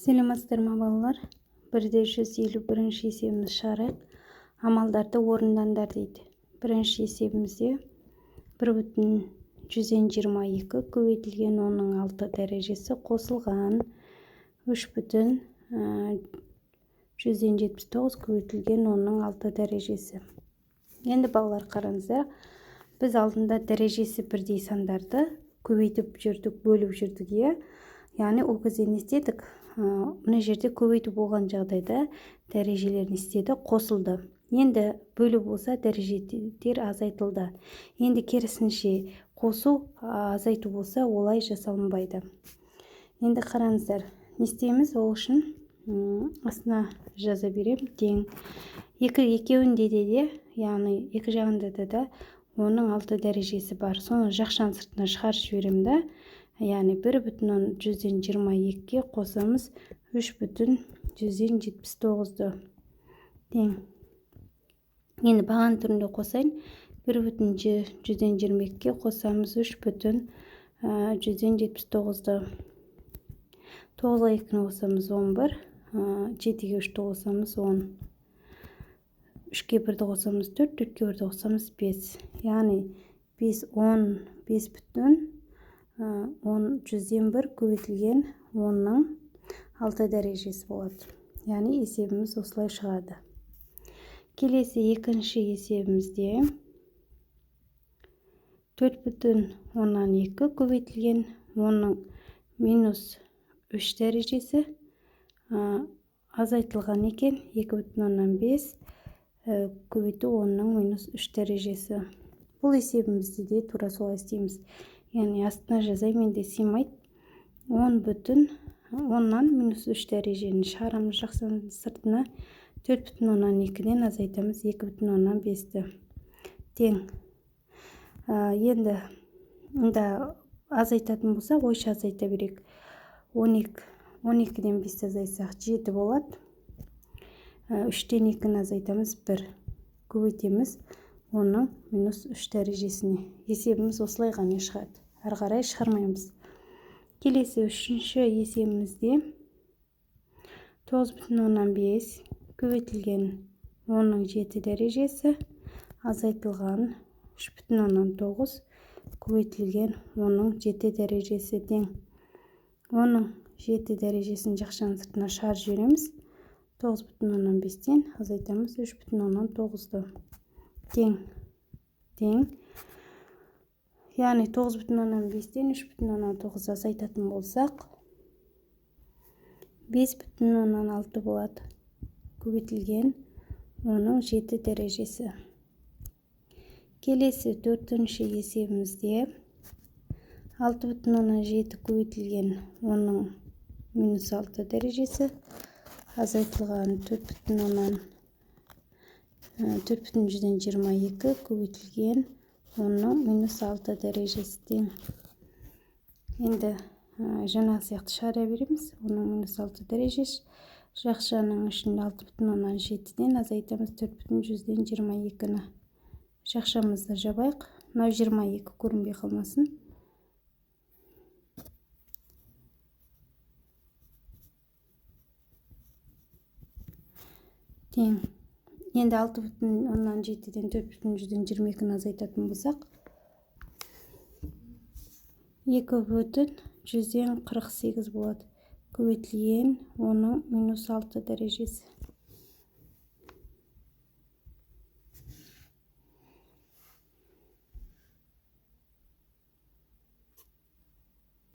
Саламатсыздар ма балалар? 151 есебіміз шарайық. Амалдарды орындандар дейді. Бірінші есебімізде 1,122 көбейтілген 6 дәрежесі қосылған 3,179 көбейтілген 6 дәрежесі. Енді балалар қараңыздар. Біз алдында дәрежесі бірдей сандарды көбейтіп жүрдік, бөліп жүрдік, яғни ол кезде не істедік? Мына жерде көбейту болған жағдайда дәрежелерін істеді, қосылды. Енді бөлу болса дәрежелер азайтылды. Енді керісінше қосу азайту болса олай жасалынбайды. Енді қараңыздар, не істейміз? Ол үшін астына жаза берем. Тең. Екеуінде де, яғни екі жағында да 6 дәрежесі бар. Соны жақшаның сыртына шығарып жіберем да. Яғни 1,122-ге қосамыз 3,179-ды. Тең. Енді баған түрінде қосайын. 1,122-ге қосамыз 3,179-ды. 9-ға 2-ні қосамыз 11, 7-ге 3-ті қосамыз 10. 3-ке 1-ді қосамыз 4, 4-ке 1-ді қосамыз 5. Яғни 101 көбейтілген 6 дәрежесі болады. Яғни есебіміз осылай шығады. Келесі екінші есебімізде 4,2 көбейтілген 3 дәрежесі азайтылған екен. 2,5 көбейту 3 дәрежесі. Бұл есебімізді де тура солай істейміз. Яғни астына жазайын, менде сыймайды. 10-нан -3 дәрежені шығарамыз жақшаның сыртына. 4,2-ден азайтамыз 2,5-ті. Тең. Енді азайтатын болса, ойша азайта берек. 12-ден 5 азайтсақ 7 болады. 3-тен 2-ні азайтамыз 1. Көбейтеміз 3 дәрежесіне. Есебіміз осылай ғана шығады. Ары қарай шығармаймыз. Келесі үшінші есебімізде 9,5 көбейтілген 7 дәрежесі азайтылған 3,9 көбейтілген 7 дәрежесі тең. 7 дәрежесін жақшаның сыртына шығарып жібереміз. 9,5-тен азайтамыз 3,9-ды. Тең. Яғни 9,5-тен 3,9 азайтатын болсақ 5,6 болады. Көбейтілген 7 дәрежесі. Келесі төртінші есебімізде 6,7 көбейтілген 6 дәрежесі азайтылған 4,122 көбейтілген 6 дәрежесі тең. Енді жаңағы сияқты шығара береміз. 6 дәрежесі. Жақшаның ішінде 6,7-ден азайтамыз 4,122-ні. Жақшамызды жабайық. 22 көрінбей қалмасын. Тең. Енді 6,7-ден 4,122-ні азайтатын болсақ 2,148 болады. Көбейтілген 6 дәрежесі.